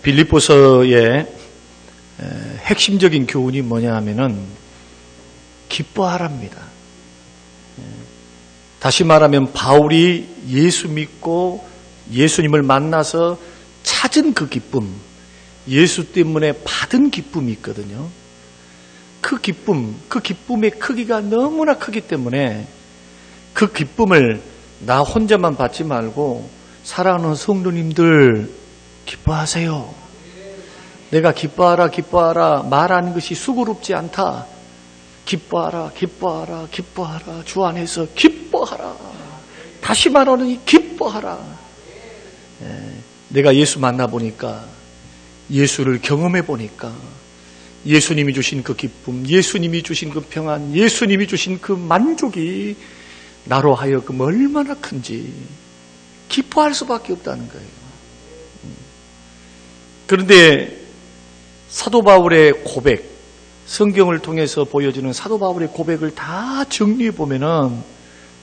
빌립보서의 핵심적인 교훈이 뭐냐 하면은 기뻐하랍니다. 다시 말하면 바울이 예수 믿고 예수님을 만나서 찾은 그 기쁨, 예수 때문에 받은 기쁨이 있거든요. 그 기쁨의 크기가 너무나 크기 때문에 그 기쁨을 나 혼자만 받지 말고 사랑하는 성도님들 기뻐하세요. 내가 기뻐하라 말하는 것이 수고롭지 않다. 기뻐하라 주 안에서 기뻐하라. 다시 말하는 기뻐하라. 내가 예수 만나보니까, 예수를 경험해보니까 예수님이 주신 그 기쁨, 예수님이 주신 그 평안, 예수님이 주신 그 만족이 나로 하여금 얼마나 큰지 기뻐할 수밖에 없다는 거예요. 그런데 사도 바울의 고백, 성경을 통해서 보여주는 사도 바울의 고백을 다 정리해 보면은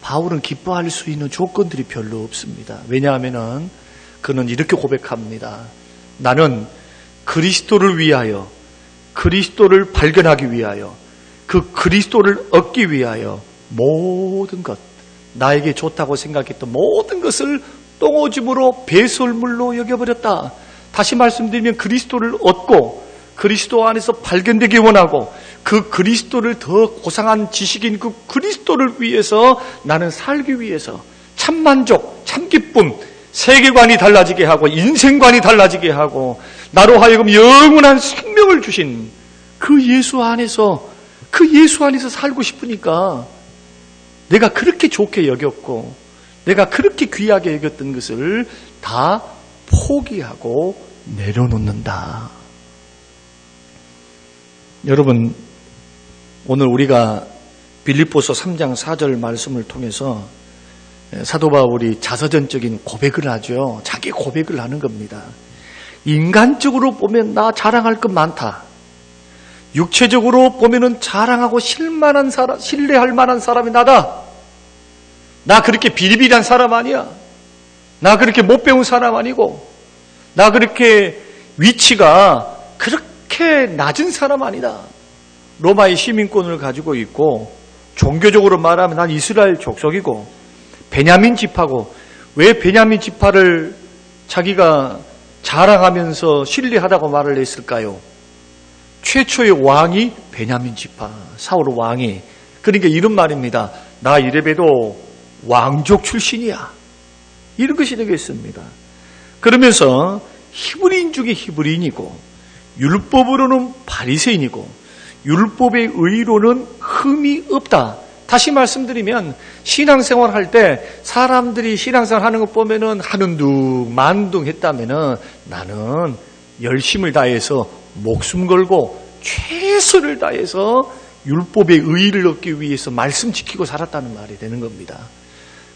바울은 기뻐할 수 있는 조건들이 별로 없습니다. 왜냐하면은 그는 이렇게 고백합니다. 나는 그리스도를 위하여, 그리스도를 발견하기 위하여, 그 그리스도를 얻기 위하여 모든 것, 나에게 좋다고 생각했던 모든 것을 똥오줌으로 배설물로 여겨버렸다. 다시 말씀드리면 그리스도를 얻고 그리스도 안에서 발견되기 원하고 그 그리스도를 더 고상한 지식인 그 그리스도를 위해서 나는 살기 위해서 참만족, 참기쁨, 세계관이 달라지게 하고 인생관이 달라지게 하고 나로 하여금 영원한 생명을 주신 그 예수 안에서 살고 싶으니까 내가 그렇게 좋게 여겼고 내가 그렇게 귀하게 여겼던 것을 다 포기하고 내려놓는다. 여러분, 오늘 우리가 빌립보서 3장 4절 말씀을 통해서 사도 바울이 자서전적인 고백을 하죠. 자기 고백을 하는 겁니다. 인간적으로 보면 나 자랑할 것 많다. 육체적으로 보면은 자랑하고 신뢰할 만한 사람이 나다. 나 그렇게 비리비리한 사람 아니야. 나 그렇게 못 배운 사람 아니고, 나 그렇게 위치가 그렇게 낮은 사람 아니다. 로마의 시민권을 가지고 있고, 종교적으로 말하면 난 이스라엘 족속이고, 베냐민 지파고, 왜 베냐민 지파를 자기가 자랑하면서 신뢰하다고 말을 했을까요? 최초의 왕이 베냐민 지파, 사울 왕이. 그러니까 이런 말입니다. 나 이래봬도 왕족 출신이야. 이런 것이 되겠습니다. 그러면서 히브리인 중에 히브리인이고 율법으로는 바리새인이고 율법의 의로는 흠이 없다. 다시 말씀드리면 신앙생활 할 때 사람들이 신앙생활 하는 것 보면은 하는둥 만둥 했다면은 나는 열심을 다해서 목숨 걸고 최선을 다해서 율법의 의의를 얻기 위해서 말씀 지키고 살았다는 말이 되는 겁니다.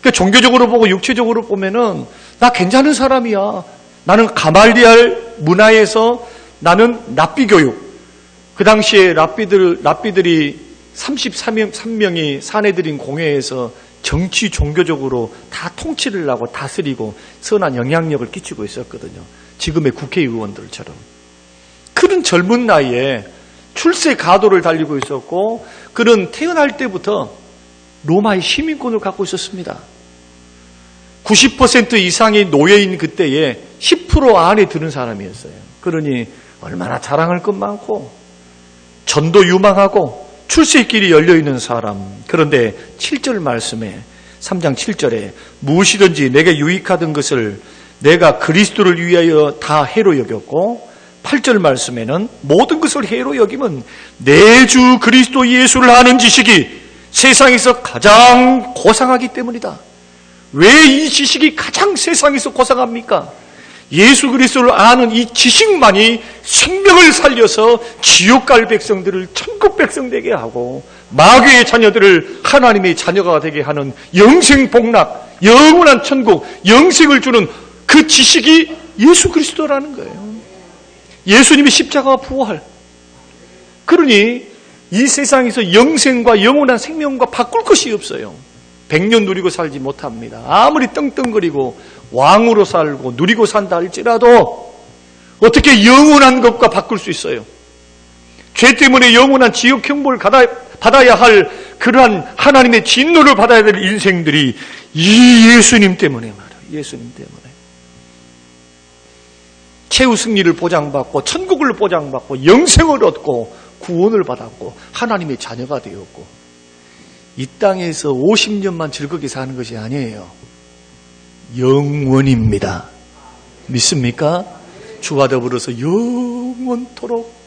그러니까 종교적으로 보고 육체적으로 보면은 나 괜찮은 사람이야. 나는 가말리알 문화에서 나는 랍비 교육. 그 당시에 랍비들이 33명이 사내들인 공회에서 정치 종교적으로 다 통치를 하고 다스리고 선한 영향력을 끼치고 있었거든요. 지금의 국회의원들처럼. 그런 젊은 나이에 출세 가도를 달리고 있었고 그는 태어날 때부터 로마의 시민권을 갖고 있었습니다. 90% 이상의 노예인 그때에 10% 안에 드는 사람이었어요. 그러니 얼마나 자랑할 것 많고 전도 유망하고 출세의 길이 열려있는 사람. 그런데 7절 말씀에 3장 7절에 무엇이든지 내게 유익하던 것을 내가 그리스도를 위하여 다 해로 여겼고 8절 말씀에는 모든 것을 해로 여기면 내 주 그리스도 예수를 아는 지식이 세상에서 가장 고상하기 때문이다. 왜 이 지식이 가장 세상에서 고상합니까? 예수 그리스도를 아는 이 지식만이 생명을 살려서 지옥 갈 백성들을 천국 백성 되게 하고 마귀의 자녀들을 하나님의 자녀가 되게 하는 영생 복락, 영원한 천국, 영생을 주는 그 지식이 예수 그리스도라는 거예요. 예수님의 십자가와 부활. 그러니 이 세상에서 영생과 영원한 생명과 바꿀 것이 없어요. 100년 누리고 살지 못합니다. 아무리 떵떵거리고 왕으로 살고 누리고 산다 할지라도 어떻게 영원한 것과 바꿀 수 있어요? 죄 때문에 영원한 지옥 형벌을 받아야 할 그러한 하나님의 진노를 받아야 될 인생들이 이 예수님 때문에 말이에요. 예수님 때문에. 최후 승리를 보장받고 천국을 보장받고 영생을 얻고 구원을 받았고 하나님의 자녀가 되었고 이 땅에서 50년만 즐겁게 사는 것이 아니에요. 영원입니다. 믿습니까? 주와 더불어서 영원토록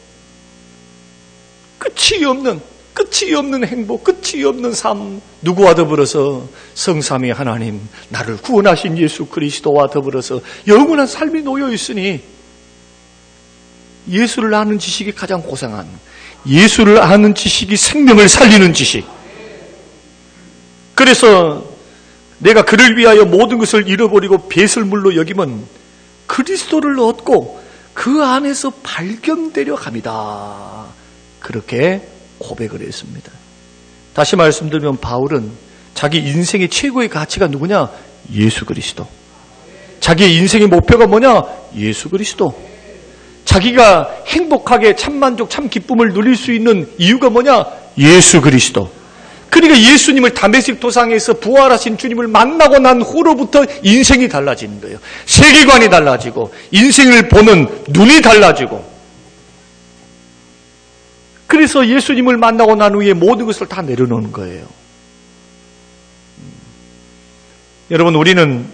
끝이 없는 행복, 끝이 없는 삶, 누구와 더불어서 성삼위 하나님, 나를 구원하신 예수 그리스도와 더불어서 영원한 삶이 놓여 있으니 예수를 아는 지식이 가장 고상한, 예수를 아는 지식이 생명을 살리는 지식. 그래서 내가 그를 위하여 모든 것을 잃어버리고 배설물로 여기면 그리스도를 얻고 그 안에서 발견되려 갑니다. 그렇게 고백을 했습니다. 다시 말씀드리면 바울은 자기 인생의 최고의 가치가 누구냐? 예수 그리스도. 자기의 인생의 목표가 뭐냐? 예수 그리스도. 자기가 행복하게 참만족, 참 기쁨을 누릴 수 있는 이유가 뭐냐? 예수 그리스도. 그러니까 예수님을 다메섹 도상에서 부활하신 주님을 만나고 난 후로부터 인생이 달라지는 거예요. 세계관이 달라지고 인생을 보는 눈이 달라지고, 그래서 예수님을 만나고 난 후에 모든 것을 다 내려놓는 거예요. 여러분, 우리는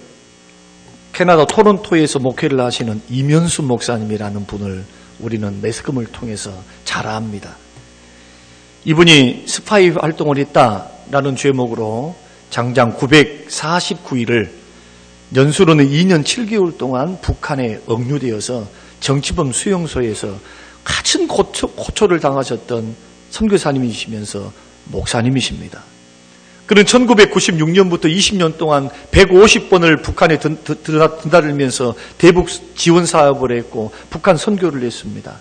캐나다 토론토에서 목회를 하시는 이면수 목사님이라는 분을 우리는 매스컴을 통해서 잘 압니다. 이분이 스파이 활동을 했다라는 제목으로 장장 949일을 연수로는 2년 7개월 동안 북한에 억류되어서 정치범 수용소에서 가진 고초를 당하셨던 선교사님이시면서 목사님이십니다. 그는 1996년부터 20년 동안 150번을 북한에 드나들면서 대북 지원 사업을 했고 북한 선교를 했습니다.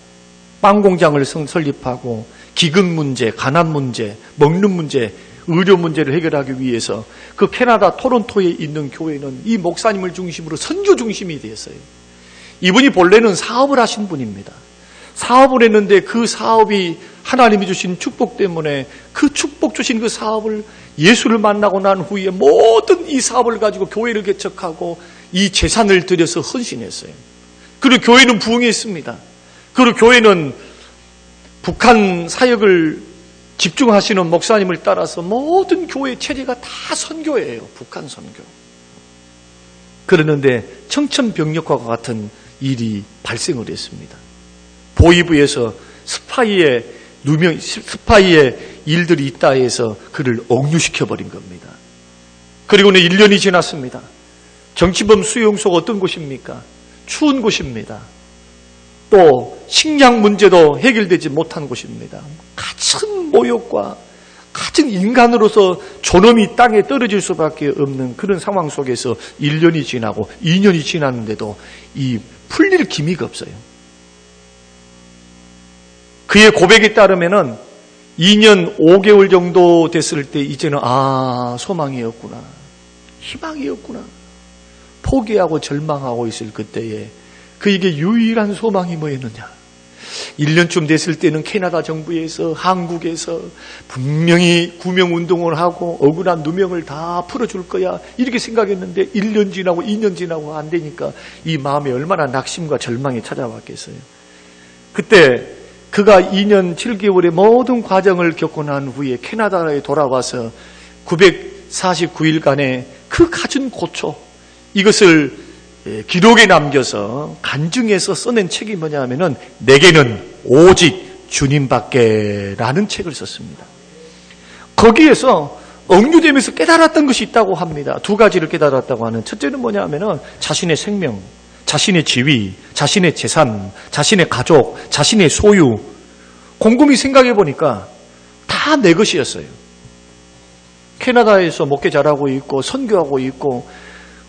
빵 공장을 설립하고 기근 문제, 가난 문제, 먹는 문제, 의료 문제를 해결하기 위해서 그 캐나다 토론토에 있는 교회는 이 목사님을 중심으로 선교 중심이 되었어요. 이분이 본래는 사업을 하신 분입니다. 사업을 했는데 그 사업이 하나님이 주신 축복 때문에 그 축복 주신 그 사업을 예수를 만나고 난 후에 모든 이 사업을 가지고 교회를 개척하고 이 재산을 들여서 헌신했어요. 그리고 교회는 부흥했습니다. 그리고 교회는 북한 사역을 집중하시는 목사님을 따라서 모든 교회 체제가 다 선교예요. 북한 선교. 그러는데 청천벽력과 같은 일이 발생을 했습니다. 보이부에서 스파이의 일들이 있다 해서 그를 억류시켜버린 겁니다. 그리고는 1년이 지났습니다. 정치범 수용소가 어떤 곳입니까? 추운 곳입니다. 또 식량 문제도 해결되지 못한 곳입니다. 같은 모욕과 같은 인간으로서 존엄이 땅에 떨어질 수밖에 없는 그런 상황 속에서 1년이 지나고 2년이 지났는데도 이 풀릴 기미가 없어요. 그의 고백에 따르면은 2년 5개월 정도 됐을 때 이제는 소망이었구나, 희망이었구나, 포기하고 절망하고 있을 그때에 그에게 유일한 소망이 뭐였느냐? 1년쯤 됐을 때는 캐나다 정부에서, 한국에서 분명히 구명운동을 하고 억울한 누명을 다 풀어줄 거야 이렇게 생각했는데 1년 지나고 2년 지나고 안 되니까 이 마음에 얼마나 낙심과 절망이 찾아왔겠어요. 그때 그가 2년 7개월의 모든 과정을 겪고 난 후에 캐나다에 돌아와서 949일간의 그 갖은 고초, 이것을 기록에 남겨서 간증해서 써낸 책이 뭐냐면은 내게는 오직 주님밖에 라는 책을 썼습니다. 거기에서 억류되면서 깨달았던 것이 있다고 합니다. 두 가지를 깨달았다고 하는, 첫째는 뭐냐면은 자신의 생명, 자신의 지위, 자신의 재산, 자신의 가족, 자신의 소유, 곰곰이 생각해 보니까 다 내 것이었어요. 캐나다에서 목회 잘하고 있고 선교하고 있고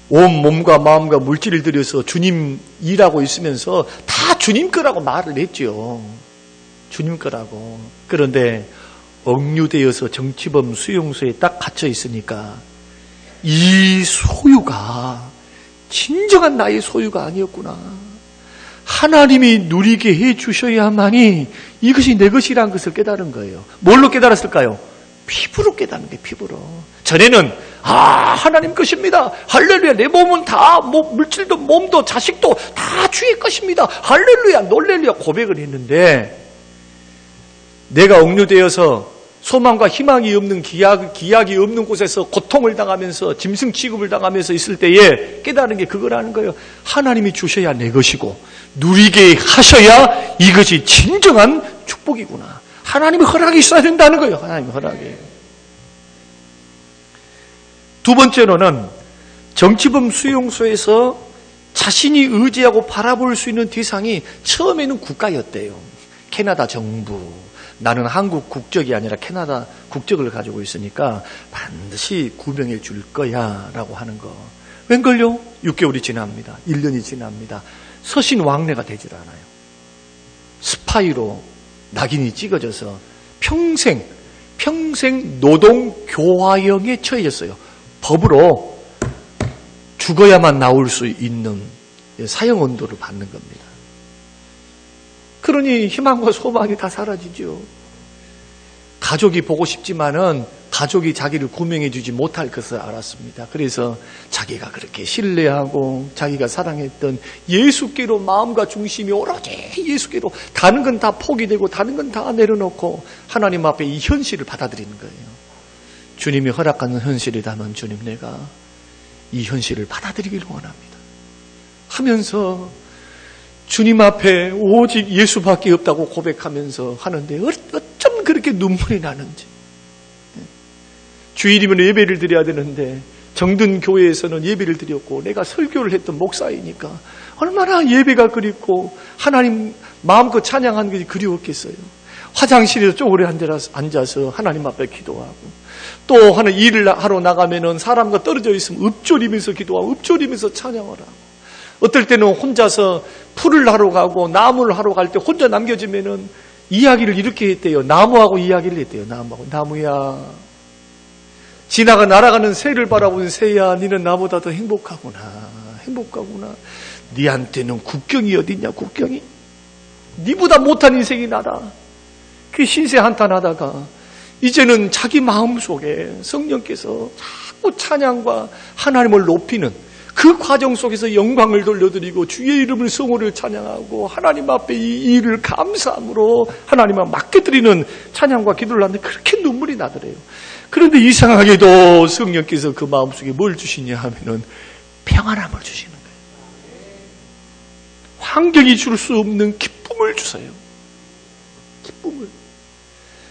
온 몸과 마음과 물질을 들여서 주님 일하고 있으면서 다 주님 거라고 말을 했죠. 주님 거라고. 그런데 억류되어서 정치범 수용소에 딱 갇혀 있으니까 이 소유가 진정한 나의 소유가 아니었구나. 하나님이 누리게 해주셔야만이 이것이 내 것이라는 것을 깨달은 거예요. 뭘로 깨달았을까요? 피부로 깨닫는 게 피부로. 전에는 하나님 것입니다. 할렐루야. 내 몸은 다 물질도 몸도 자식도 다 주의 것입니다. 할렐루야 놀렐루야 고백을 했는데 내가 억류되어서 소망과 희망이 없는 기약이 없는 곳에서 고통을 당하면서 짐승 취급을 당하면서 있을 때에 깨달은 게 그거라는 거예요. 하나님이 주셔야 내 것이고 누리게 하셔야 이것이 진정한 축복이구나. 하나님의 허락이 있어야 된다는 거예요. 하나님의 허락이. 두 번째로는 정치범 수용소에서 자신이 의지하고 바라볼 수 있는 대상이 처음에는 국가였대요. 캐나다 정부. 나는 한국 국적이 아니라 캐나다 국적을 가지고 있으니까 반드시 구명해 줄 거야 라고 하는 거. 웬걸요? 6개월이 지납니다. 1년이 지납니다. 서신 왕래가 되질 않아요. 스파이로 낙인이 찍어져서 평생 노동교화형에 처해졌어요. 법으로 죽어야만 나올 수 있는 사형 언도를 받는 겁니다. 그러니 희망과 소망이 다 사라지죠. 가족이 보고 싶지만은 가족이 자기를 구명해 주지 못할 것을 알았습니다. 그래서 자기가 그렇게 신뢰하고 자기가 사랑했던 예수께로 마음과 중심이 오로지 예수께로 다른 건 다 포기되고 다른 건 다 내려놓고 하나님 앞에 이 현실을 받아들이는 거예요. 주님이 허락하는 현실이라면 주님 내가 이 현실을 받아들이기를 원합니다 하면서 주님 앞에 오직 예수밖에 없다고 고백하면서 하는데 어쩜 그렇게 눈물이 나는지. 주일이면 예배를 드려야 되는데 정든 교회에서는 예배를 드렸고 내가 설교를 했던 목사이니까 얼마나 예배가 그립고 하나님 마음껏 찬양하는 것이 그리웠겠어요. 화장실에서 쪼그려 앉아서 하나님 앞에 기도하고 또 하는 일을 하러 나가면은 사람과 떨어져 있으면 읊조리면서 기도하고 읊조리면서 찬양을 하고 어떨 때는 혼자서 풀을 하러 가고 나무를 하러 갈 때 혼자 남겨지면은 이야기를 이렇게 했대요. 나무하고 이야기를 했대요. 나무야. 지나가 날아가는 새를 바라보는 새야, 니는 나보다 더 행복하구나. 니한테는 국경이 어딨냐, 국경이? 니보다 못한 인생이 나다. 그 신세 한탄하다가 이제는 자기 마음속에 성령께서 자꾸 찬양과 하나님을 높이는 그 과정 속에서 영광을 돌려드리고 주의 이름을 성호를 찬양하고 하나님 앞에 이 일을 감사함으로 하나님 앞에 맡겨드리는 찬양과 기도를 하는데 그렇게 눈물이 나더래요. 그런데 이상하게도 성령께서 그 마음속에 뭘 주시냐 하면은 평안함을 주시는 거예요. 환경이 줄 수 없는 기쁨을 주세요. 기쁨을.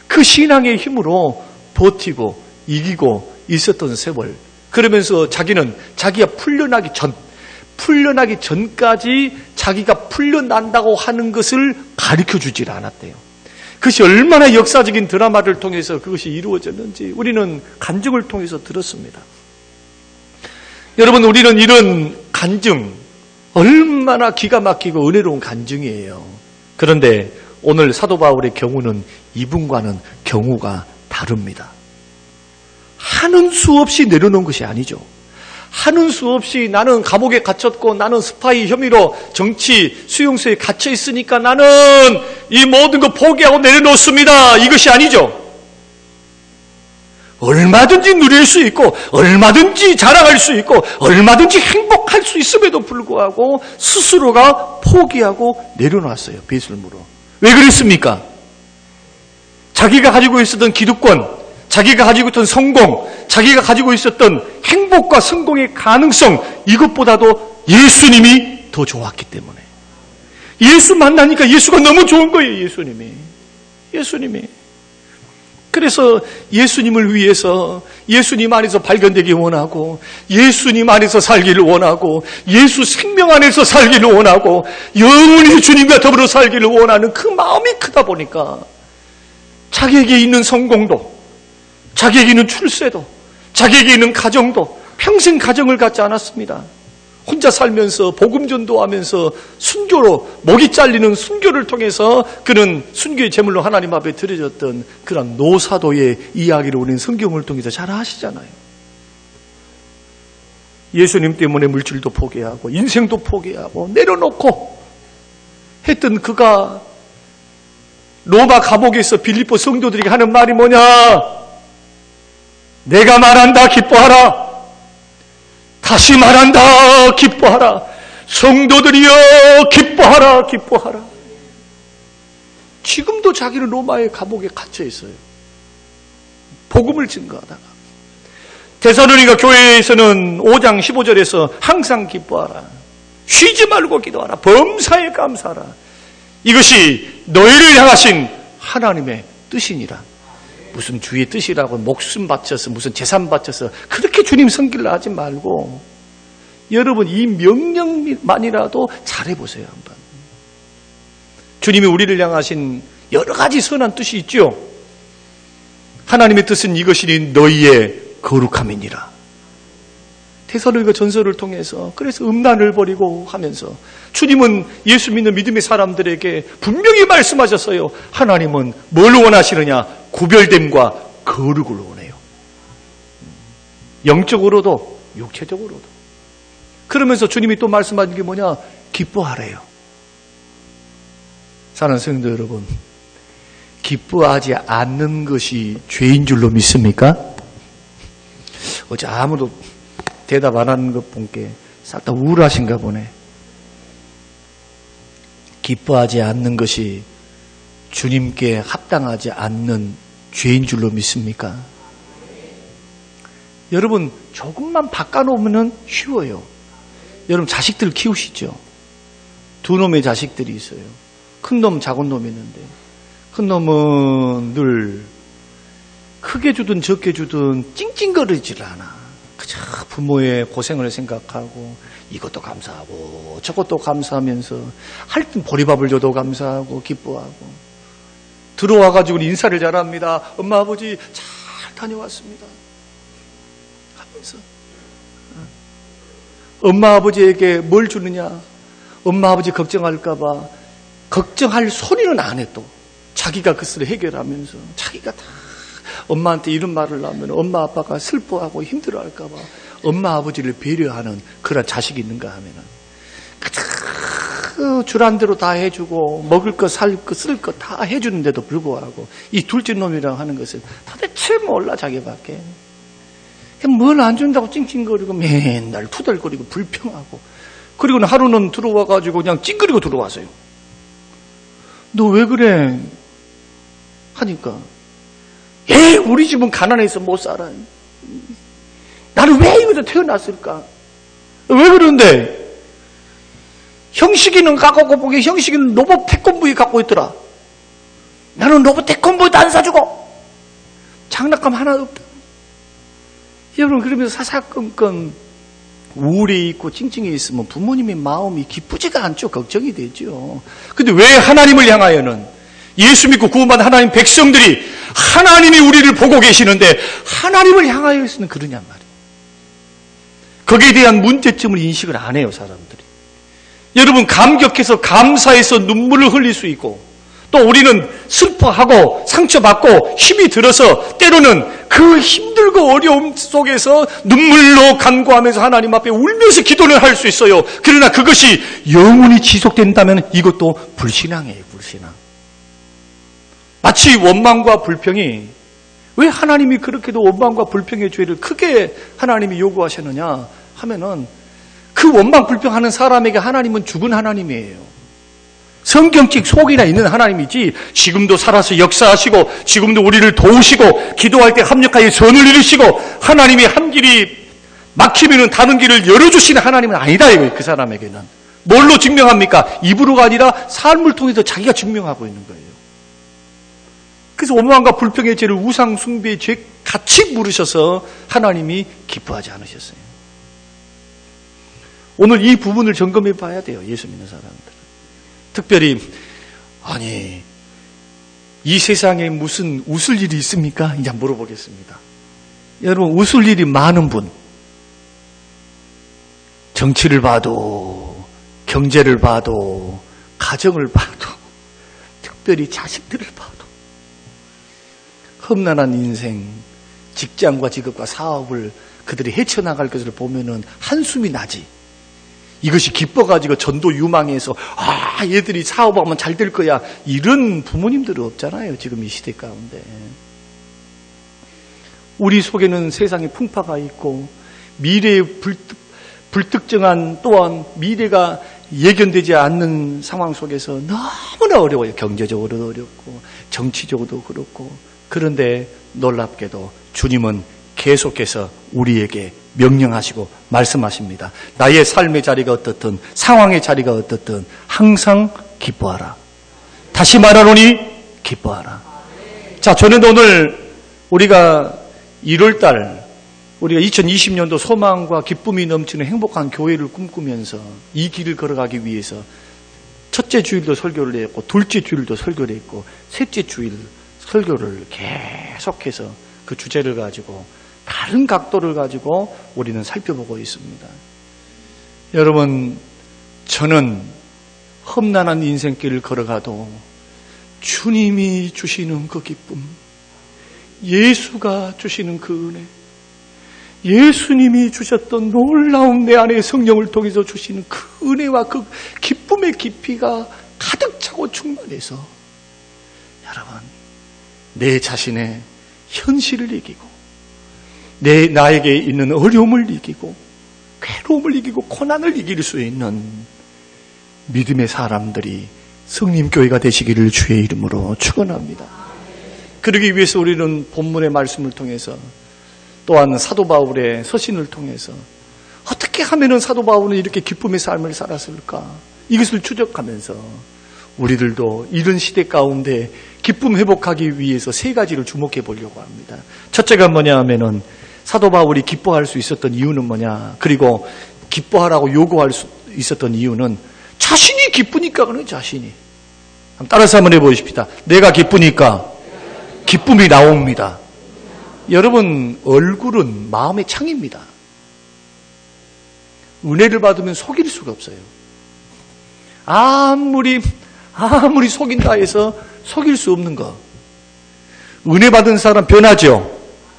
그 신앙의 힘으로 버티고 이기고 있었던 세월. 그러면서 자기는 자기가 풀려나기 전까지 자기가 풀려난다고 하는 것을 가르쳐 주질 않았대요. 그것이 얼마나 역사적인 드라마를 통해서 그것이 이루어졌는지 우리는 간증을 통해서 들었습니다. 여러분, 우리는 이런 간증 얼마나 기가 막히고 은혜로운 간증이에요. 그런데 오늘 사도 바울의 경우는 이분과는 경우가 다릅니다. 하는 수 없이 내려놓은 것이 아니죠. 하는 수 없이 나는 감옥에 갇혔고 나는 스파이 혐의로 정치 수용소에 갇혀 있으니까 나는 이 모든 거 포기하고 내려놓습니다. 이것이 아니죠. 얼마든지 누릴 수 있고 얼마든지 자랑할 수 있고 얼마든지 행복할 수 있음에도 불구하고 스스로가 포기하고 내려놨어요. 배설물로. 왜 그랬습니까? 자기가 가지고 있었던 기득권, 자기가 가지고 있던 성공, 자기가 가지고 있었던 행복과 성공의 가능성, 이것보다도 예수님이 더 좋았기 때문에. 예수 만나니까 예수가 너무 좋은 거예요. 예수님이. 그래서 예수님을 위해서 예수님 안에서 발견되기 원하고 예수님 안에서 살기를 원하고 예수 생명 안에서 살기를 원하고 영원히 주님과 더불어 살기를 원하는 그 마음이 크다 보니까 자기에게 있는 성공도, 자기에게 있는 출세도, 자기에게 있는 가정도 평생 가정을 갖지 않았습니다. 혼자 살면서 복음 전도하면서 순교로 목이 잘리는 순교를 통해서 그는 순교의 제물로 하나님 앞에 드려졌던 그런 노사도의 이야기를 우리는 성경을 통해서 잘 아시잖아요. 예수님 때문에 물질도 포기하고 인생도 포기하고 내려놓고 했던 그가 로마 감옥에서 빌립보 성도들에게 하는 말이 뭐냐? 내가 말한다, 기뻐하라. 다시 말한다, 기뻐하라. 성도들이여, 기뻐하라, 기뻐하라. 지금도 자기는 로마의 감옥에 갇혀 있어요. 복음을 증거하다가. 데살로니가 교회에서는 5장 15절에서 항상 기뻐하라. 쉬지 말고 기도하라. 범사에 감사하라. 이것이 너희를 향하신 하나님의 뜻이니라. 무슨 주의 뜻이라고 목숨 바쳐서 무슨 재산 바쳐서 그렇게 주님 섬기려 하지 말고 여러분 이 명령만이라도 잘해보세요. 한번. 주님이 우리를 향하신 여러 가지 선한 뜻이 있죠. 하나님의 뜻은 이것이니 너희의 거룩함이니라. 데살로니가 전서를 통해서 그래서 음란을 버리고 하면서 주님은 예수 믿는 믿음의 사람들에게 분명히 말씀하셨어요. 하나님은 뭘 원하시느냐? 구별됨과 거룩을 원해요. 영적으로도 육체적으로도. 그러면서 주님이 또 말씀하신 게 뭐냐? 기뻐하래요. 사랑하는 성도 여러분, 기뻐하지 않는 것이 죄인 줄로 믿습니까? 어제 아무도 대답 안 하는 것 보니까 싹 다 우울하신가 보네. 기뻐하지 않는 것이 주님께 합당하지 않는 죄인 줄로 믿습니까? 여러분 조금만 바꿔놓으면 쉬워요. 여러분 자식들 키우시죠? 두 놈의 자식들이 있어요. 큰 놈, 작은 놈이 있는데 큰 놈은 늘 크게 주든 적게 주든 찡찡거리질 않아. 그저 부모의 고생을 생각하고 이것도 감사하고 저것도 감사하면서 할 땐 보리밥을 줘도 감사하고 기뻐하고 들어와가지고 인사를 잘합니다. 엄마 아버지 잘 다녀왔습니다 하면서 엄마 아버지에게 뭘 주느냐? 엄마 아버지 걱정할까봐 걱정할 소리는 안 해. 또 자기가 그것을 해결하면서 자기가 다 엄마한테 이런 말을 하면 엄마 아빠가 슬퍼하고 힘들어할까봐 엄마 아버지를 배려하는 그런 자식이 있는가 하면은 그 줄한 대로 다 해주고 먹을 거 살 거 쓸 거 다 해주는데도 불구하고 이 둘째 놈이라고 하는 것은 도대체 몰라 자기밖에. 뭘 안 준다고 찡찡거리고 맨날 투덜거리고 불평하고 그리고는 하루는 들어와가지고 그냥 찡그리고 들어와서요. 너 왜 그래? 하니까 우리 집은 가난해서 못 살아. 나는 왜 여기서 태어났을까? 왜 그러는데? 형식이는 갖고 보기 형식이는 로봇 태권브이 갖고 있더라. 나는 로봇 태권브이도 안 사주고 장난감 하나도 없다. 여러분 그러면서 사사건건 우울해 있고 찡찡해 있으면 부모님의 마음이 기쁘지가 않죠. 걱정이 되죠. 근데 왜 하나님을 향하여는 예수 믿고 구원받은 하나님 백성들이 하나님이 우리를 보고 계시는데 하나님을 향하여서는 그러냔 말이에요. 거기에 대한 문제점을 인식을 안 해요. 사람들이. 여러분 감격해서 감사해서 눈물을 흘릴 수 있고 또 우리는 슬퍼하고 상처받고 힘이 들어서 때로는 그 힘들고 어려움 속에서 눈물로 간구하면서 하나님 앞에 울면서 기도를 할 수 있어요. 그러나 그것이 영원히 지속된다면 이것도 불신앙이에요. 불신앙. 마치 원망과 불평이 왜 하나님이 그렇게도 원망과 불평의 죄를 크게 하나님이 요구하셨느냐 하면은 그 원망 불평하는 사람에게 하나님은 죽은 하나님이에요. 성경책 속이나 있는 하나님이지 지금도 살아서 역사하시고 지금도 우리를 도우시고 기도할 때 합력하여 선을 이루시고 하나님이 한 길이 막히면 다른 길을 열어주시는 하나님은 아니다 이거예요. 그 사람에게는. 뭘로 증명합니까? 입으로가 아니라 삶을 통해서 자기가 증명하고 있는 거예요. 그래서 원망과 불평의 죄를 우상 숭배의 죄 같이 물으셔서 하나님이 기뻐하지 않으셨어요. 오늘 이 부분을 점검해 봐야 돼요. 예수 믿는 사람들. 특별히 아니 이 세상에 무슨 웃을 일이 있습니까? 이제 물어보겠습니다. 여러분 웃을 일이 많은 분 정치를 봐도 경제를 봐도 가정을 봐도 특별히 자식들을 봐도 험난한 인생 직장과 직업과 사업을 그들이 헤쳐나갈 것을 보면은 한숨이 나지. 이것이 기뻐가지고 전도 유망해서 얘들이 사업하면 잘 될 거야. 이런 부모님들은 없잖아요. 지금 이 시대 가운데. 우리 속에는 세상의 풍파가 있고 미래의 불특정한 또한 미래가 예견되지 않는 상황 속에서 너무나 어려워요. 경제적으로도 어렵고 정치적으로도 그렇고. 그런데 놀랍게도 주님은 계속해서 우리에게 명령하시고 말씀하십니다. 나의 삶의 자리가 어떻든 상황의 자리가 어떻든 항상 기뻐하라. 다시 말하노니 기뻐하라. 자, 저는 오늘 우리가 1월달 우리가 2020년도 소망과 기쁨이 넘치는 행복한 교회를 꿈꾸면서 이 길을 걸어가기 위해서 첫째 주일도 설교를 했고 둘째 주일도 설교를 했고 셋째 주일 설교를 계속해서 그 주제를 가지고 다른 각도를 가지고 우리는 살펴보고 있습니다. 여러분, 저는 험난한 인생길을 걸어가도 주님이 주시는 그 기쁨, 예수가 주시는 그 은혜, 예수님이 주셨던 놀라운 내 안에 성령을 통해서 주시는 그 은혜와 그 기쁨의 깊이가 가득 차고 충만해서 여러분, 내 자신의 현실을 이기고 나에게 있는 어려움을 이기고 괴로움을 이기고 고난을 이길 수 있는 믿음의 사람들이 성림교회가 되시기를 주의 이름으로 축원합니다. 그러기 위해서 우리는 본문의 말씀을 통해서 또한 사도 바울의 서신을 통해서 어떻게 하면 사도 바울은 이렇게 기쁨의 삶을 살았을까? 이것을 추적하면서 우리들도 이런 시대 가운데 기쁨 회복하기 위해서 세 가지를 주목해 보려고 합니다. 첫째가 뭐냐 하면은 사도 바울이 기뻐할 수 있었던 이유는 뭐냐? 그리고 기뻐하라고 요구할 수 있었던 이유는 자신이 기쁘니까 그런 자신이. 따라서 한번 해보십시다. 내가 기쁘니까 기쁨이 나옵니다. 여러분, 얼굴은 마음의 창입니다. 은혜를 받으면 속일 수가 없어요. 아무리 속인다 해서 속일 수 없는 거. 은혜 받은 사람 변하죠.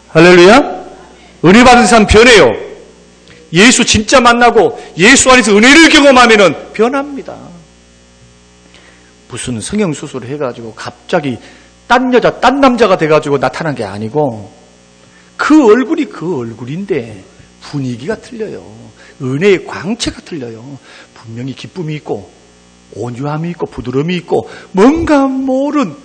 할렐루야. 은혜 받은 사람 변해요. 예수 진짜 만나고 예수 안에서 은혜를 경험하면 변합니다. 무슨 성형수술을 해가지고 갑자기 딴 여자, 딴 남자가 돼가지고 나타난 게 아니고 그 얼굴이 그 얼굴인데 분위기가 틀려요. 은혜의 광채가 틀려요. 분명히 기쁨이 있고 온유함이 있고 부드러움이 있고 뭔가 모른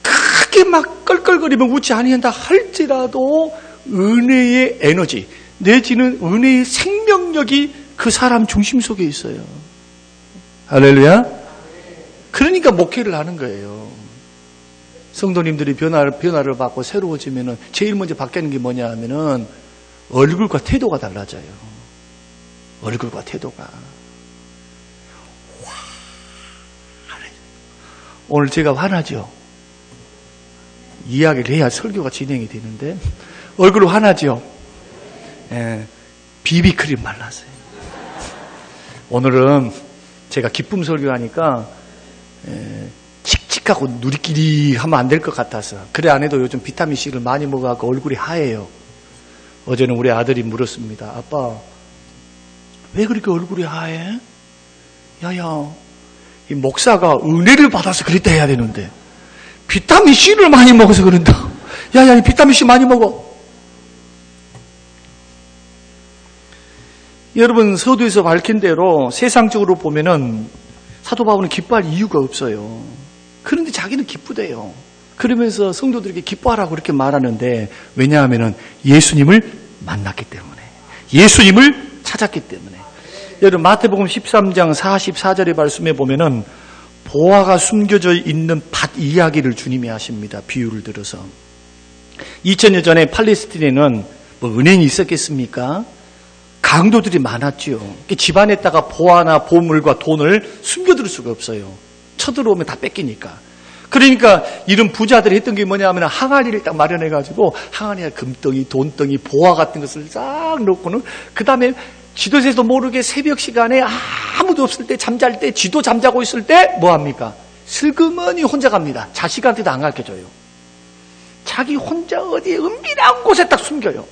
크게 막 껄껄거리면 웃지 아니한다 할지라도 은혜의 에너지 내지는 은혜의 생명력이 그 사람 중심 속에 있어요. 할렐루야. 그러니까 목회를 하는 거예요. 성도님들이 변화를 받고 새로워지면은 제일 먼저 바뀌는 게 뭐냐 하면은 얼굴과 태도가 달라져요. 얼굴과 태도가. 오늘 제가 화나죠? 이야기를 해야 설교가 진행이 되는데 얼굴로 화나죠? 예, 비비크림 발랐어요. 오늘은 제가 기쁨 설교하니까 칙칙하고 누리끼리 하면 안 될 것 같아서 그래 안 해도 요즘 비타민C를 많이 먹어서 얼굴이 하얘요. 어제는 우리 아들이 물었습니다. 아빠 왜 그렇게 얼굴이 하얘? 야야 이 목사가 은혜를 받아서 그랬다 해야 되는데 비타민C를 많이 먹어서 그런다. 야야 비타민C 많이 먹어. 여러분 서두에서 밝힌 대로 세상적으로 보면은 사도 바울은 기뻐할 이유가 없어요. 그런데 자기는 기쁘대요. 그러면서 성도들에게 기뻐하라고 그렇게 말하는데 왜냐하면은 예수님을 만났기 때문에 예수님을 찾았기 때문에. 여러분 마태복음 13장 44절의 말씀에 보면은 보화가 숨겨져 있는 밭 이야기를 주님이 하십니다. 비유를 들어서 2000년 전에 팔레스틴에는 뭐 은행이 있었겠습니까? 강도들이 많았지요. 집안에다가 보화나 보물과 돈을 숨겨둘 수가 없어요. 쳐들어오면 다 뺏기니까. 그러니까 이런 부자들이 했던 게 뭐냐 하면 항아리를 딱 마련해가지고 항아리에 금덩이, 돈덩이, 보화 같은 것을 싹 넣고는 그 다음에 지도새도 모르게 새벽 시간에 아무도 없을 때 잠잘 때 지도 잠자고 있을 때 뭐합니까? 슬그머니 혼자 갑니다. 자식한테도 안 가르쳐줘요. 자기 혼자 어디에 은밀한 곳에 딱 숨겨요.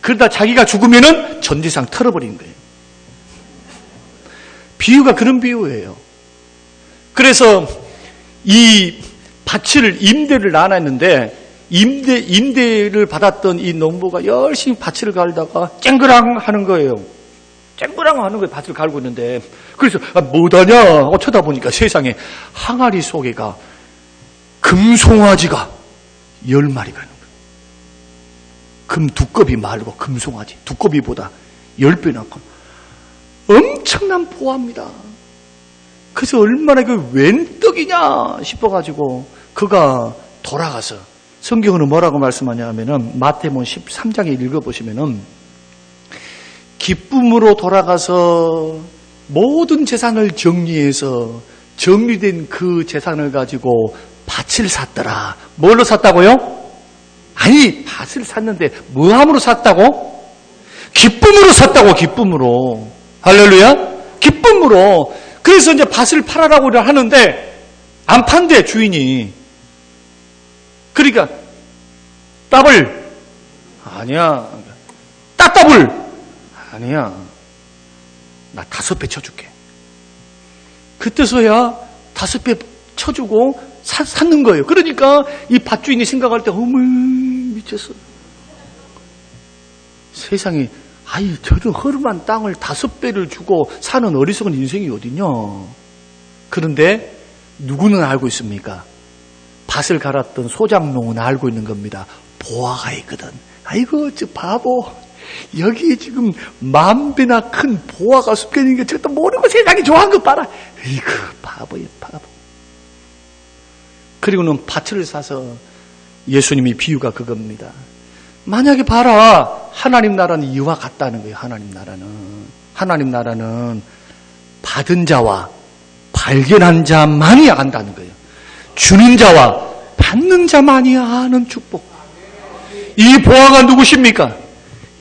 그러다 자기가 죽으면은 전지상 털어버리는 거예요. 비유가 그런 비유예요. 그래서 이 밭을 임대를 나눴는데 임대를 받았던 이 농부가 열심히 밭을 갈다가 쨍그랑 하는 거예요. 쨍그랑 하는 거예요. 밭을 갈고 있는데. 그래서 뭐다냐 하고 쳐다보니까 세상에 항아리 속에가 금송아지가 10마리가 있는 거예요. 금 두꺼비 말고 금송아지. 두꺼비보다 10배나 큰 엄청난 보화입니다. 그래서 얼마나 그 웬 떡이냐 싶어가지고 그가 돌아가서 성경은 뭐라고 말씀하냐 하면은 마태복음 13장에 읽어보시면은 기쁨으로 돌아가서 모든 재산을 정리해서 정리된 그 재산을 가지고 밭을 샀더라. 뭘로 샀다고요? 아니, 밭을 샀는데 뭐함으로 샀다고? 기쁨으로 샀다고, 기쁨으로. 할렐루야? 기쁨으로. 그래서 이제 밭을 팔아라고 하는데 안 판대, 주인이. 그러니까 더블. 아니야. 따더블. 아니야. 나 5배 쳐줄게. 그때서야 5배 쳐주고 샀는 거예요. 그러니까 이 밭주인이 생각할 때 어머 미쳤어. 세상에 아이 저런 허름한 땅을 5배를 주고 사는 어리석은 인생이 어디냐. 그런데 누구는 알고 있습니까? 밭을 갈았던 소장농은 알고 있는 겁니다. 보화가 있거든. 아이고 저 바보. 여기에 지금 10,000배나 큰 보화가 숲겨 있는 게 저것도 모르고 세상에 좋아한 거 봐라. 이거 바보야 바보. 그리고는 밭을 사서 예수님이 비유가 그겁니다. 만약에 봐라. 하나님 나라는 이와 같다는 거예요. 하나님 나라는 받은 자와 발견한 자만이 안다는 거예요. 주는 자와 받는 자만이 아는 축복. 이 보화가 누구십니까?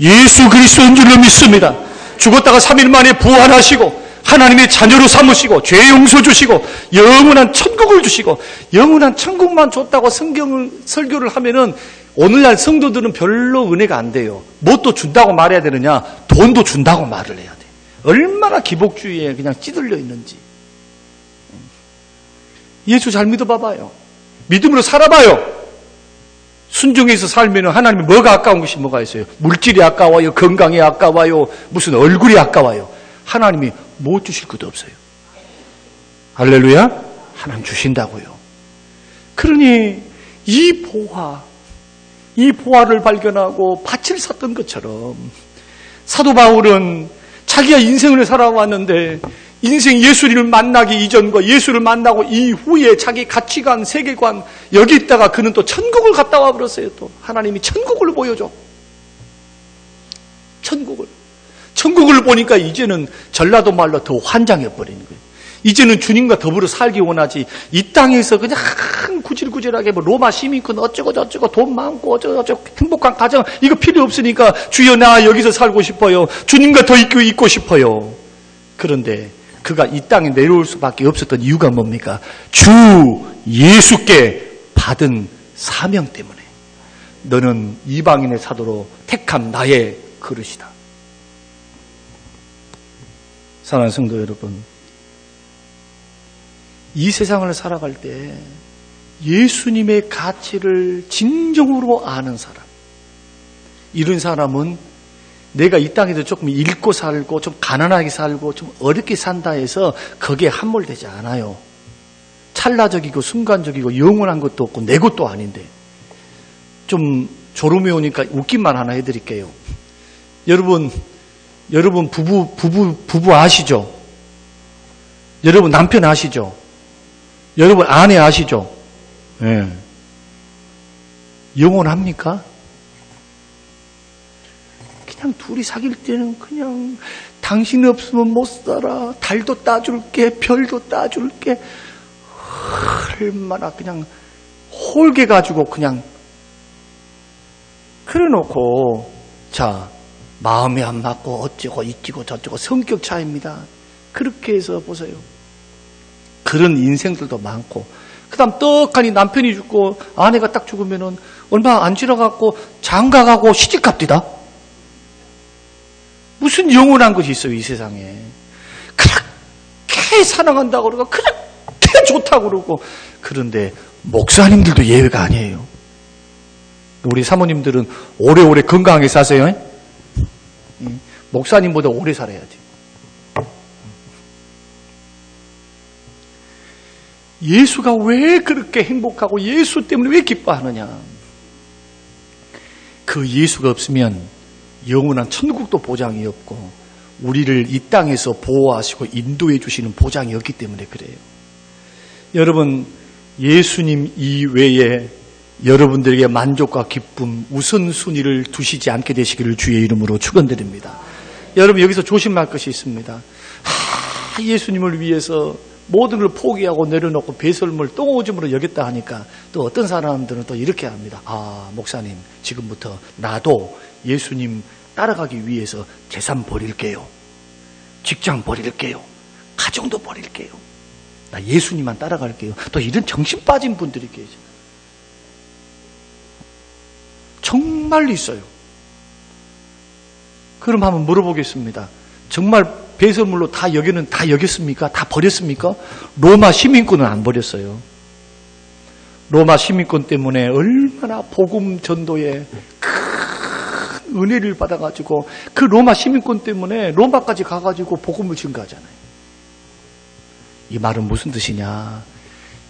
예수 그리스도인 줄로 믿습니다. 죽었다가 3일 만에 부활하시고 하나님의 자녀로 삼으시고 죄 용서 주시고 영원한 천국을 주시고 영원한 천국만 줬다고 설교를 하면은 오늘날 성도들은 별로 은혜가 안 돼요. 뭣도 준다고 말해야 되느냐? 돈도 준다고 말을 해야 돼. 얼마나 기복주의에 그냥 찌들려 있는지. 예수 잘 믿어봐봐요. 믿음으로 살아봐요. 순종해서 살면 하나님이 뭐가 아까운 것이 뭐가 있어요? 물질이 아까워요. 건강이 아까워요. 무슨 얼굴이 아까워요. 하나님이 못 주실 것도 없어요. 할렐루야? 하나님 주신다고요. 그러니 이 보화를 발견하고 밭을 샀던 것처럼 사도 바울은 자기가 인생을 살아왔는데 인생 예수를 만나기 이전과 예수를 만나고 이후에 자기 가치관, 세계관 여기 있다가 그는 또 천국을 갔다 와 버렸어요. 또 하나님이 천국을 보여줘. 천국을 보니까 이제는 전라도 말로 더 환장해 버리는 거예요. 이제는 주님과 더불어 살기 원하지 이 땅에서 그냥 구질구질하게 뭐 로마 시민권 어쩌고 저쩌고 돈 많고 어쩌고 저쩌고 행복한 가정 이거 필요 없으니까 주여 나 여기서 살고 싶어요. 주님과 더 있고 싶어요. 그런데 그가 이 땅에 내려올 수밖에 없었던 이유가 뭡니까? 주 예수께 받은 사명 때문에. 너는 이방인의 사도로 택한 나의 그릇이다. 사랑하는 성도 여러분, 이 세상을 살아갈 때 예수님의 가치를 진정으로 아는 사람, 이런 사람은 내가 이 땅에도 조금 잃고 살고 좀 가난하게 살고 좀 어렵게 산다 해서 거기에 함몰되지 않아요. 찰나적이고 순간적이고 영원한 것도 없고 내 것도 아닌데. 좀 졸음이 오니까 웃긴만 하나 해드릴게요. 여러분 부부 아시죠? 여러분 남편 아시죠? 여러분 아내 아시죠? 예. 영원합니까? 그냥 둘이 사귈 때는 그냥 당신 없으면 못 살아. 달도 따줄게, 별도 따줄게. 얼마나 그냥 홀게 가지고 그냥 그래놓고 자 마음이 안 맞고 어쩌고 이찌고 저쩌고 성격 차이입니다. 그렇게 해서 보세요. 그런 인생들도 많고 그 다음 떡하니 남편이 죽고 아내가 딱 죽으면은 얼마 안 지나갖고 장가가고 시집갑디다. 무슨 영원한 것이 있어요 이 세상에. 그렇게 사랑한다고 그러고 그렇게 좋다고 그러고. 그런데 목사님들도 예외가 아니에요. 우리 사모님들은 오래오래 건강하게 사세요. 목사님보다 오래 살아야지. 예수가 왜 그렇게 행복하고 예수 때문에 왜 기뻐하느냐? 그 예수가 없으면 영원한 천국도 보장이 없고 우리를 이 땅에서 보호하시고 인도해 주시는 보장이 없기 때문에 그래요. 여러분, 예수님 이외에 여러분들에게 만족과 기쁨, 우선순위를 두시지 않게 되시기를 주의 이름으로 축원드립니다. 여러분, 여기서 조심할 것이 있습니다. 예수님을 위해서 모든 걸 포기하고 내려놓고 배설물 똥오줌으로 여겼다 하니까 또 어떤 사람들은 또 이렇게 합니다. 목사님, 지금부터 나도 예수님 따라가기 위해서 재산 버릴게요. 직장 버릴게요. 가정도 버릴게요. 나 예수님만 따라갈게요. 또 이런 정신 빠진 분들이 계세요. 정말 있어요. 그럼 한번 물어보겠습니다. 정말 배설물로 다 여겼습니까? 다 버렸습니까? 로마 시민권은 안 버렸어요. 로마 시민권 때문에 얼마나 복음 전도에 큰 은혜를 받아가지고 그 로마 시민권 때문에 로마까지 가가지고 복음을 증거하잖아요. 이 말은 무슨 뜻이냐?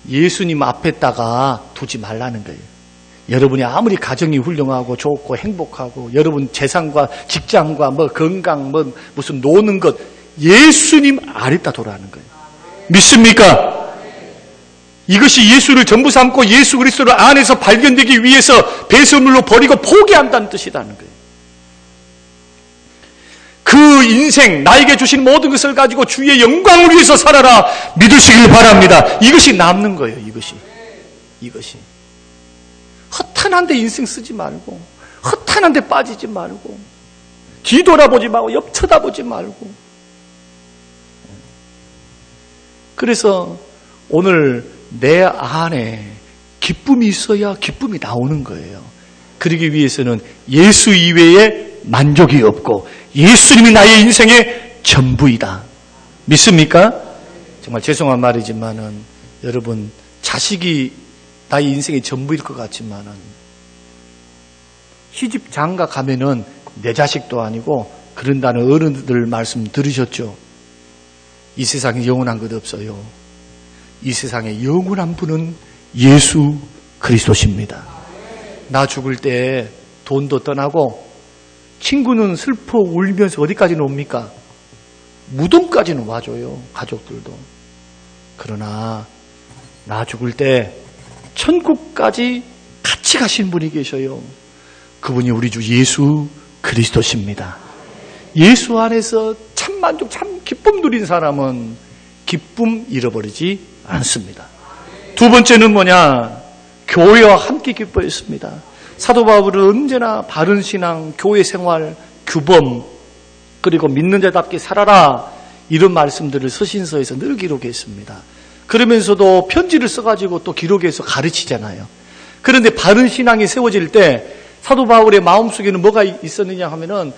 예수님 앞에다가 두지 말라는 거예요. 여러분이 아무리 가정이 훌륭하고 좋고 행복하고 여러분 재산과 직장과 건강 무슨 노는 것 예수님 아래다 돌아가는 거예요. 믿습니까? 이것이 예수를 전부 삼고 예수 그리스도를 안에서 발견되기 위해서 배설물로 버리고 포기한다는 뜻이라는 거예요. 그 인생 나에게 주신 모든 것을 가지고 주의 영광을 위해서 살아라 믿으시길 바랍니다. 이것이 남는 거예요. 이것이 허탄한 데 인생 쓰지 말고 허탄한 데 빠지지 말고 뒤돌아보지 말고 옆 쳐다보지 말고. 그래서 오늘 내 안에 기쁨이 있어야 기쁨이 나오는 거예요. 그러기 위해서는 예수 이외에 만족이 없고 예수님이 나의 인생의 전부이다. 믿습니까? 정말 죄송한 말이지만은 여러분 자식이 나의 인생의 전부일 것 같지만은 시집 장가 가면은 내 자식도 아니고 그런다는 어른들 말씀 들으셨죠? 이 세상에 영원한 것 없어요. 이 세상에 영원한 분은 예수 그리스도십니다. 나 죽을 때 돈도 떠나고 친구는 슬퍼 울면서 어디까지는 옵니까? 무덤까지는 와줘요. 가족들도. 그러나 나 죽을 때 천국까지 같이 가신 분이 계셔요. 그분이 우리 주 예수 그리스도십니다. 예수 안에서 참 만족, 참 기쁨 누린 사람은 기쁨 잃어버리지 않습니다. 두 번째는 뭐냐? 교회와 함께 기뻐했습니다. 사도 바울은 언제나 바른 신앙, 교회 생활, 규범, 그리고 믿는 자답게 살아라 이런 말씀들을 서신서에서 늘 기록했습니다. 그러면서도 편지를 써가지고 또 기록해서 가르치잖아요. 그런데 바른 신앙이 세워질 때 사도 바울의 마음속에는 뭐가 있었느냐 하면은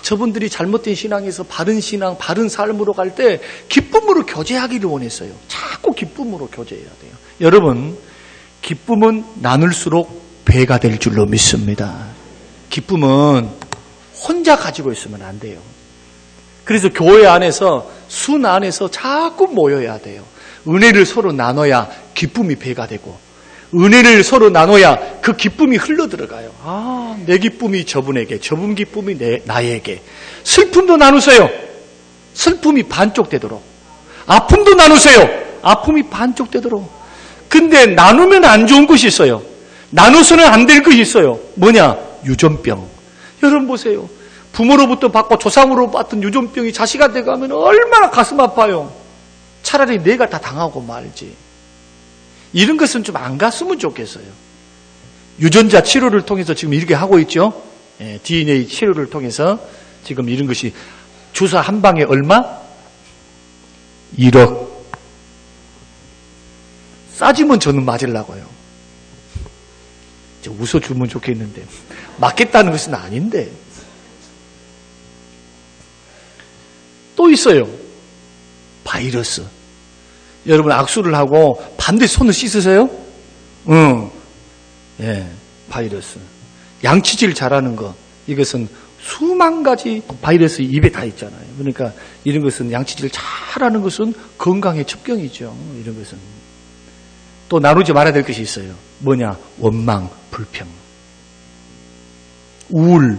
저분들이 잘못된 신앙에서 바른 신앙, 바른 삶으로 갈 때 기쁨으로 교제하기를 원했어요. 자꾸 기쁨으로 교제해야 돼요. 여러분, 기쁨은 나눌수록 배가 될 줄로 믿습니다. 기쁨은 혼자 가지고 있으면 안 돼요. 그래서 교회 안에서 순 안에서 자꾸 모여야 돼요. 은혜를 서로 나눠야 기쁨이 배가 되고 은혜를 서로 나눠야 그 기쁨이 흘러들어가요. 내 기쁨이 저분에게, 저분 기쁨이 나에게. 슬픔도 나누세요. 슬픔이 반쪽 되도록. 아픔도 나누세요. 아픔이 반쪽 되도록. 근데 나누면 안 좋은 것이 있어요. 나눠서는 안 될 것이 있어요. 뭐냐? 유전병. 여러분 보세요. 부모로부터 받고 조상으로 받던 유전병이 자식한테 가면 얼마나 가슴 아파요. 차라리 내가 다 당하고 말지. 이런 것은 좀 안 갔으면 좋겠어요. 유전자 치료를 통해서 지금 이렇게 하고 있죠. DNA 치료를 통해서 지금 이런 것이 주사 한 방에 얼마? 1억. 싸지면 저는 맞으려고요. 웃어주면 좋겠는데 맞겠다는 것은 아닌데. 또 있어요. 바이러스. 여러분 악수를 하고 반드시 손을 씻으세요? 예, 바이러스. 양치질 잘하는 거, 이것은 수만 가지 바이러스 입에 다 있잖아요. 그러니까 이런 것은 양치질 잘하는 것은 건강의 첩경이죠. 이런 것은. 또 나누지 말아야 될 것이 있어요. 뭐냐? 원망, 불평, 우울,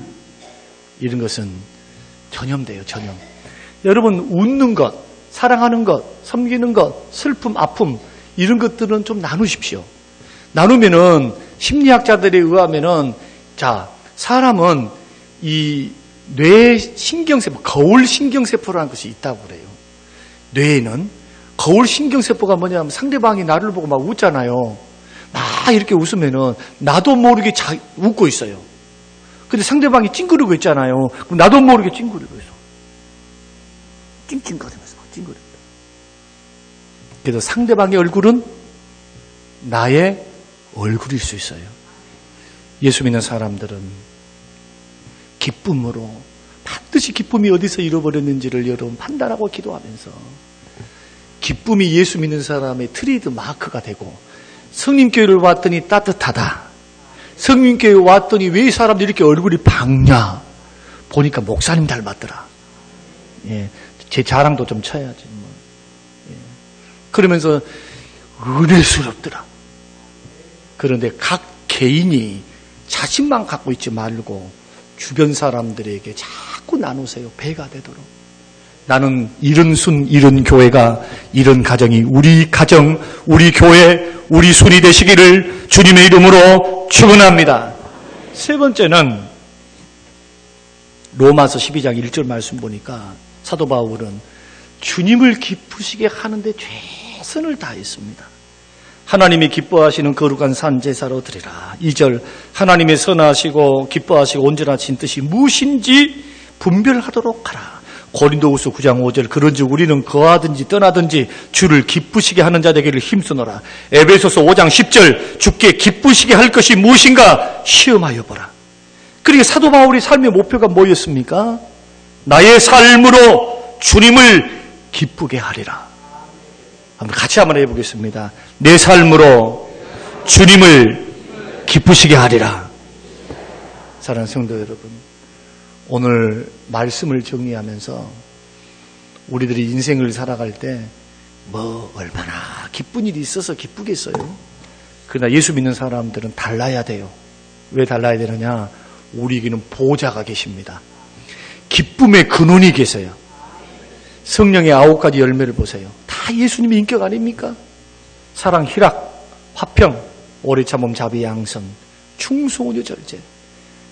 이런 것은 전염돼요. 전염. 여러분 웃는 것, 사랑하는 것, 섬기는 것, 슬픔, 아픔, 이런 것들은 좀 나누십시오. 나누면은 심리학자들에 의하면은, 자, 사람은 이 뇌 신경세포, 거울 신경세포라는 것이 있다고 그래요. 뇌에는 거울 신경세포가 뭐냐면 상대방이 나를 보고 막 웃잖아요. 막 이렇게 웃으면은 나도 모르게 웃고 있어요. 근데 상대방이 찡그리고 있잖아요. 그럼 나도 모르게 찡그리고 있어. 찡찡거리면서 찡그립니다. 그래서 상대방의 얼굴은 나의 얼굴일 수 있어요. 예수 믿는 사람들은 기쁨으로, 반드시 기쁨이 어디서 잃어버렸는지를 여러분 판단하고 기도하면서, 기쁨이 예수 믿는 사람의 트레이드 마크가 되고, 성림교회를 왔더니 따뜻하다, 성림교회 왔더니 왜 이 사람들이 이렇게 얼굴이 밝냐, 보니까 목사님 닮았더라. 예, 제 자랑도 좀 쳐야지. 뭐. 예. 그러면서 은혜스럽더라. 그런데 각 개인이 자신만 갖고 있지 말고 주변 사람들에게 자꾸 나누세요. 배가 되도록. 나는 이런 순, 이런 교회가, 이런 가정이 우리 가정, 우리 교회, 우리 순이 되시기를 주님의 이름으로 축원합니다. 세 번째는 로마서 12장 1절 말씀 보니까 사도 바울은 주님을 기쁘시게 하는데 최선을 다했습니다. 하나님이 기뻐하시는 거룩한 산 제사로 드리라. 2절, 하나님의 선하시고 기뻐하시고 온전하신 뜻이 무엇인지 분별하도록 하라. 고린도후서 9장 5절, 그런즉 우리는 거하든지 떠나든지 주를 기쁘시게 하는 자 되기를 힘쓰노라. 에베소서 5장 10절, 주께 기쁘시게 할 것이 무엇인가 시험하여 보라. 그러니까 사도 바울의 삶의 목표가 뭐였습니까? 나의 삶으로 주님을 기쁘게 하리라. 같이 한번 해보겠습니다. 내 삶으로 주님을 기쁘시게 하리라. 사랑하는 성도 여러분, 오늘 말씀을 정리하면서 우리들이 인생을 살아갈 때 뭐 얼마나 기쁜 일이 있어서 기쁘겠어요? 그러나 예수 믿는 사람들은 달라야 돼요. 왜 달라야 되느냐? 우리에게는 보호자가 계십니다. 기쁨의 근원이 계세요. 성령의 9가지 열매를 보세요. 다 예수님의 인격 아닙니까? 사랑, 희락, 화평, 오래 참음, 자비, 양선, 충성, 온유, 절제.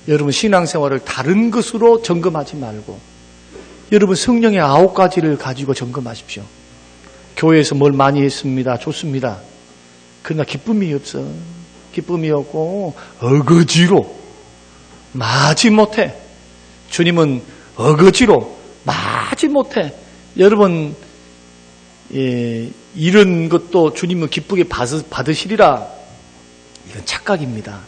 여러분 신앙생활을 다른 것으로 점검하지 말고 여러분 성령의 9가지를 가지고 점검하십시오. 교회에서 뭘 많이 했습니다. 좋습니다. 그러나 기쁨이 없어. 기쁨이 없고 어거지로 마지못해. 주님은 어거지로 마지못해. 여러분 이런 것도 주님은 기쁘게 받으시리라. 이건 착각입니다.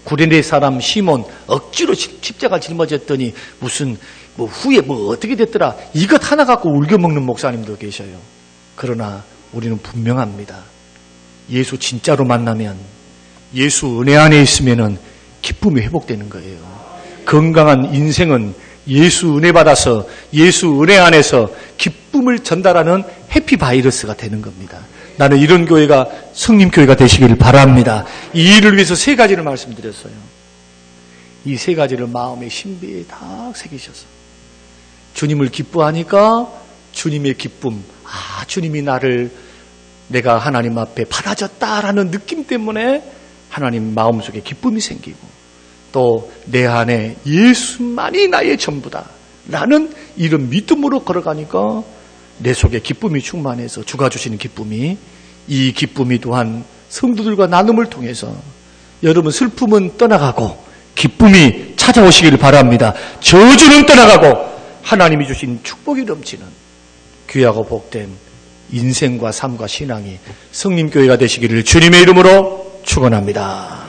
구레네 사람 시몬 억지로 십자가 짊어졌더니 무슨 후에 어떻게 됐더라. 이것 하나 갖고 울겨 먹는 목사님도 계셔요. 그러나 우리는 분명합니다. 예수 진짜로 만나면, 예수 은혜 안에 있으면은 기쁨이 회복되는 거예요. 건강한 인생은 예수 은혜 받아서 예수 은혜 안에서 기쁨을 전달하는 해피 바이러스가 되는 겁니다. 나는 이런 교회가 성림교회가 되시기를 바랍니다. 이 일을 위해서 3가지를 말씀드렸어요. 이 3가지를 마음의 신비에 다 새기셔서 주님을 기뻐하니까 주님의 기쁨, 주님이 나를 내가 하나님 앞에 받아졌다라는 느낌 때문에 하나님 마음속에 기쁨이 생기고 또 내 안에 예수만이 나의 전부다 라는 이런 믿음으로 걸어가니까 내 속에 기쁨이 충만해서 주가 주시는 기쁨이, 이 기쁨이 또한 성도들과 나눔을 통해서 여러분 슬픔은 떠나가고 기쁨이 찾아오시기를 바랍니다. 저주는 떠나가고 하나님이 주신 축복이 넘치는 귀하고 복된 인생과 삶과 신앙이 성림교회가 되시기를 주님의 이름으로 축원합니다.